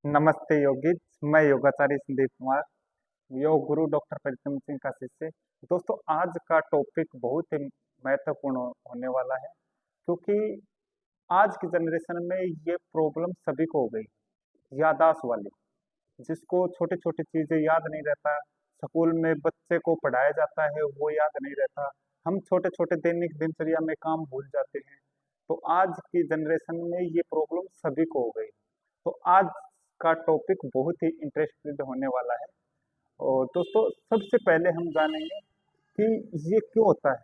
नमस्ते योगी। मैं योगाचार्य संदीप कुमार, योग गुरु डॉक्टर परिक्रम सिंह का शिष्य। दोस्तों, आज का टॉपिक बहुत ही महत्वपूर्ण होने वाला है, क्योंकि आज की जनरेशन में ये प्रॉब्लम सभी को हो गई, याददाश्त वाली। जिसको छोटी छोटी चीजें याद नहीं रहता, स्कूल में बच्चे को पढ़ाया जाता है वो याद नहीं रहता, हम छोटे छोटे दैनिक दिनचर्या में काम भूल जाते हैं। तो आज की जनरेशन में ये प्रॉब्लम सभी को हो गई। तो आज का टॉपिक बहुत ही इंटरेस्टेड होने वाला है। और दोस्तों, सबसे पहले हम जानेंगे कि ये क्यों होता है।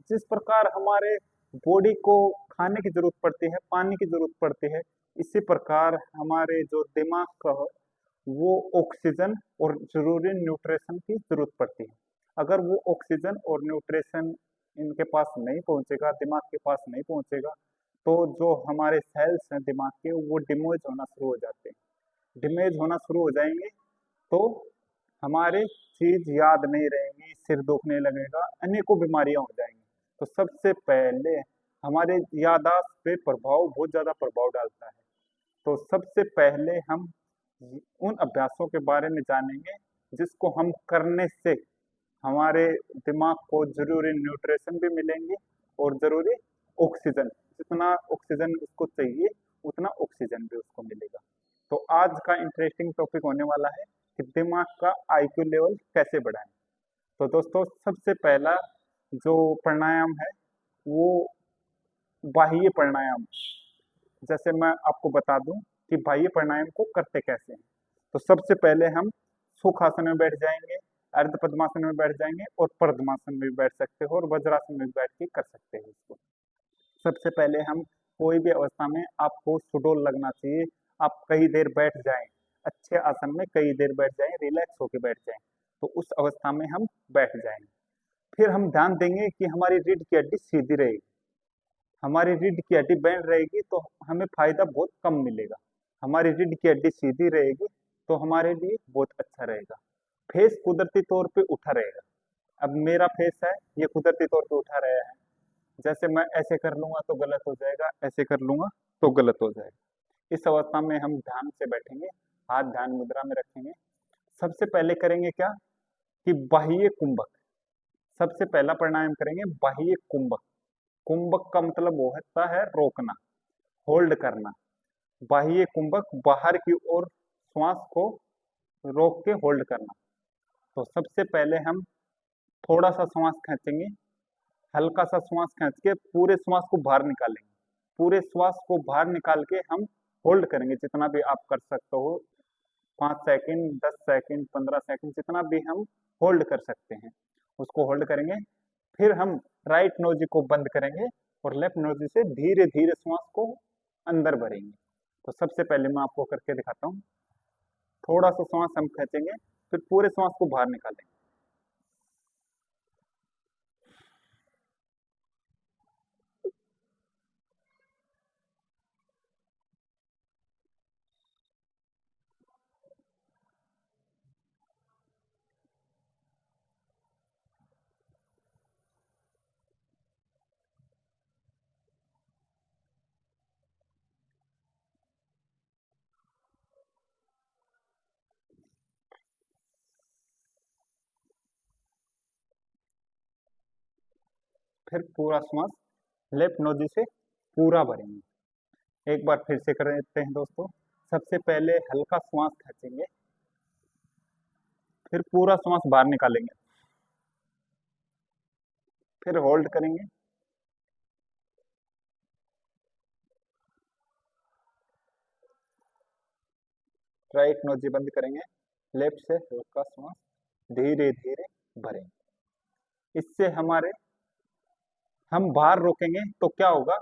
जिस प्रकार हमारे बॉडी को खाने की जरूरत पड़ती है, पानी की जरूरत पड़ती है, इसी प्रकार हमारे जो दिमाग का वो ऑक्सीजन और जरूरी न्यूट्रिशन की जरूरत पड़ती है। अगर वो ऑक्सीजन और न्यूट्रिशन इनके पास नहीं पहुंचेगा, दिमाग के पास नहीं पहुंचेगा, तो जो हमारे सेल्स हैं दिमाग के, वो डिमोज होना शुरू हो जाते हैं। डिमेज होना शुरू हो जाएंगे तो हमारे चीज याद नहीं रहेंगी, सिर दुखने लगेगा, अनेकों बीमारियां हो जाएंगी। तो सबसे पहले हमारे याददाश्त पे प्रभाव, बहुत ज्यादा प्रभाव डालता है। तो सबसे पहले हम उन अभ्यासों के बारे में जानेंगे जिसको हम करने से हमारे दिमाग को जरूरी न्यूट्रिशन भी मिलेंगे और जरूरी ऑक्सीजन, जितना ऑक्सीजन उसको चाहिए उतना ऑक्सीजन भी उसको मिलेगा। तो आज का इंटरेस्टिंग टॉपिक होने वाला है कि दिमाग का आईक्यू लेवल कैसे बढ़ाएं। तो दोस्तों, सबसे पहला जो प्राणायाम है वो बाह्य प्राणायाम। जैसे मैं आपको बता दूं कि बाह्य प्राणायाम को करते कैसे हैं। तो सबसे पहले हम सुखासन में बैठ जाएंगे, अर्ध पद्मासन में बैठ जाएंगे और पद्मासन में भी बैठ सकते हो और वज्रासन में भी बैठ के कर सकते हो इसको। सबसे पहले हम कोई भी अवस्था में आपको सुडौल लगना चाहिए। आप कई देर बैठ जाएं, अच्छे आसन में कई देर बैठ जाएं, रिलैक्स होके बैठ जाएं। तो उस अवस्था में हम बैठ जाएंगे। फिर हम ध्यान देंगे कि हमारी रीढ़ की हड्डी सीधी रहेगी। हमारी रीढ़ की हड्डी बैंड रहेगी तो हमें फायदा बहुत कम मिलेगा। हमारी रीढ़ की हड्डी सीधी रहेगी तो हमारे लिए बहुत अच्छा रहेगा। फेस कुदरती तौर पे उठा रहेगा। अब मेरा फेस है, ये कुदरती तौर पे उठा रहा है। जैसे मैं ऐसे कर लूंगा तो गलत हो जाएगा, ऐसे कर लूंगा तो गलत हो जाएगा। इस अवस्था में हम ध्यान से बैठेंगे, हाथ ध्यान मुद्रा में रखेंगे। सबसे पहले करेंगे क्या कि बाह्य कुंभक। सबसे पहला प्राणायाम करेंगे बाह्य कुंभक। कुंभक का मतलब वो होता है रोकना, होल्ड करना। बाह्य कुंभक, बाहर की ओर श्वास को रोक के होल्ड करना। तो सबसे पहले हम थोड़ा सा श्वास खींचेंगे, हल्का सा श्वास खींच के पूरे श्वास को बाहर निकालेंगे। पूरे श्वास को बाहर निकाल के हम होल्ड करेंगे जितना भी आप कर सकते हो, 5 सेकंड, 10 सेकंड, 15 सेकंड, जितना भी हम होल्ड कर सकते हैं उसको होल्ड करेंगे। फिर हम राइट नोज को बंद करेंगे और लेफ्ट नोज से धीरे धीरे श्वास को अंदर भरेंगे। तो सबसे पहले मैं आपको करके दिखाता हूँ। थोड़ा सा श्वास हम खींचेंगे, फिर पूरे श्वास को बाहर निकालेंगे। फिर पूरा श्वास लेफ्ट नोज से पूरा भरेंगे। एक बार फिर से कर लेते हैं दोस्तों। सबसे पहले हल्का श्वास खींचेंगे, फिर पूरा श्वास बाहर निकालेंगे, फिर होल्ड करेंगे, राइट नोज बंद करेंगे, लेफ्ट से हल्का श्वास धीरे धीरे भरेंगे। इससे हमारे हम बाहर रोकेंगे तो क्या होगा,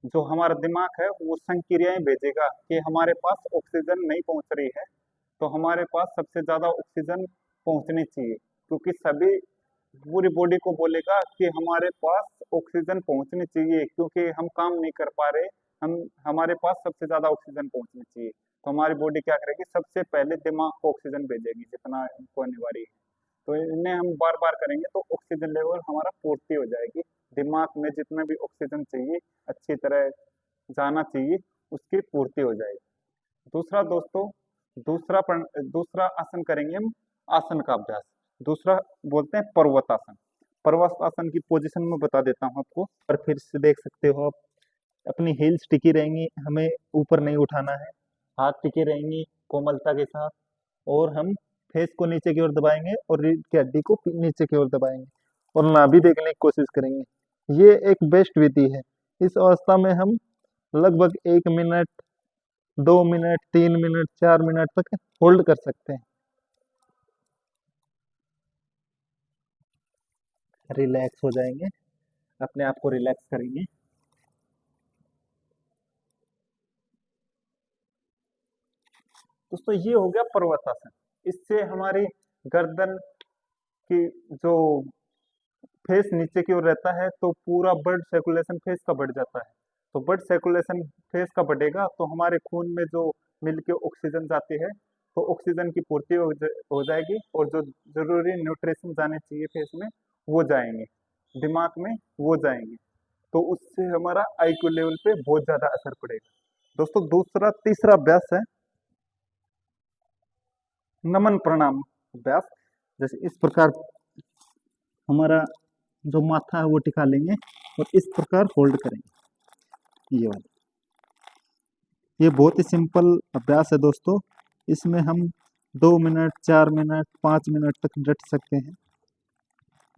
जो हमारा दिमाग है वो संक्रियाएं भेजेगा कि हमारे पास ऑक्सीजन नहीं पहुंच रही है। तो हमारे पास सबसे ज्यादा ऑक्सीजन पहुंचनी चाहिए, क्योंकि सभी पूरी बॉडी को बोलेगा कि हमारे पास ऑक्सीजन पहुंचनी चाहिए, क्योंकि हम काम नहीं कर पा रहे। हम हमारे पास सबसे ज्यादा ऑक्सीजन पहुंचनी चाहिए। तो हमारी बॉडी क्या करेगी, सबसे पहले दिमाग को ऑक्सीजन भेजेगी जितना इनको अनिवार्य है। तो इन्हें हम बार बार करेंगे तो ऑक्सीजन लेवल हमारा पूर्ति हो जाएगी। दिमाग में जितना भी ऑक्सीजन चाहिए, अच्छी तरह जाना चाहिए, उसकी पूर्ति हो जाएगी। दूसरा दोस्तों, दूसरा आसन करेंगे हम आसन का अभ्यास। दूसरा बोलते हैं पर्वतासन। पर्वतासन की पोजीशन में बता देता हूँ आपको, और फिर से देख सकते हो आप, अपनी हील्स टिकी रहेंगी, हमें ऊपर नहीं उठाना है, हाथ टिके रहेंगी कोमलता के साथ, और हम फेस को नीचे की ओर दबाएंगे और रीढ़ की हड्डी को नीचे की ओर दबाएंगे और नाभि देखने की कोशिश करेंगे। ये एक बेस्ट विधि है। इस अवस्था में हम लगभग 1 मिनट, 2 मिनट, 3 मिनट, 4 मिनट तक होल्ड कर सकते हैं। रिलैक्स हो जाएंगे, अपने आप को रिलैक्स करेंगे। दोस्तों ये हो गया पर्वतासन। इससे हमारी गर्दन की जो फेस नीचे की ओर रहता है तो पूरा ब्लड सर्कुलेशन फेस का बढ़ जाता है। तो ब्लड सर्कुलेशन फेस का बढ़ेगा तो हमारे खून में जो मिलके ऑक्सीजन जाती है तो ऑक्सीजन की पूर्ति हो जाएगी, और जो जरूरी न्यूट्रिशन जाने चाहिए फेस में वो जाएंगे, दिमाग में वो जाएंगे। तो उससे हमारा आईक्यू लेवल पे बहुत ज्यादा असर पड़ेगा। दोस्तों तीसरा अभ्यास है नमन प्रणाम अभ्यास। जैसे इस प्रकार हमारा जो माथा है वो टिका लेंगे और इस प्रकार होल्ड करेंगे, ये वाला। ये बहुत ही सिंपल अभ्यास है दोस्तों। इसमें हम 2 मिनट, 4 मिनट, 5 मिनट तक डट सकते हैं।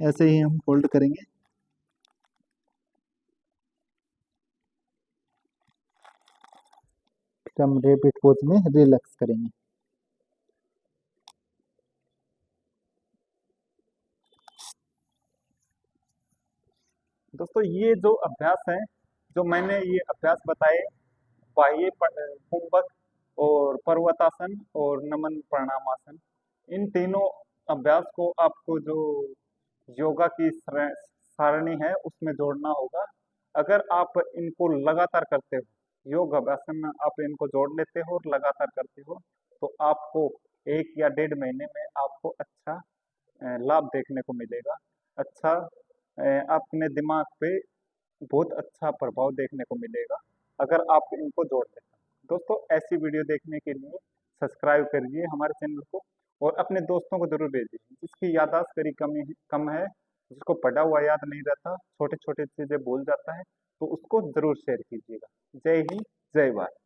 ऐसे ही हम होल्ड करेंगे। फिर हम रैबिट पोज में रिलैक्स करेंगे। दोस्तों ये जो अभ्यास है, जो मैंने ये अभ्यास बताए, बाह्य कुंभक और पर्वतासन और नमन प्रणामासन, इन तीनों अभ्यास को आपको जो योगा की सारणी है उसमें जोड़ना होगा। अगर आप इनको लगातार करते हो, योग अभ्यासन में आप इनको जोड़ लेते हो और लगातार करते हो, तो आपको 1 या 1.5 महीने में आपको अच्छा लाभ देखने को मिलेगा। अच्छा अपने दिमाग पे बहुत अच्छा प्रभाव देखने को मिलेगा अगर आप इनको जोड़ लें। दोस्तों ऐसी वीडियो देखने के लिए सब्सक्राइब करिए हमारे चैनल को, और अपने दोस्तों को जरूर भेजिए जिसकी याददाश्त करी कम है, जिसको पढ़ा हुआ याद नहीं रहता, छोटे छोटे चीजें भूल जाता है, तो उसको जरूर शेयर कीजिएगा। जय हिंद, जय भारत।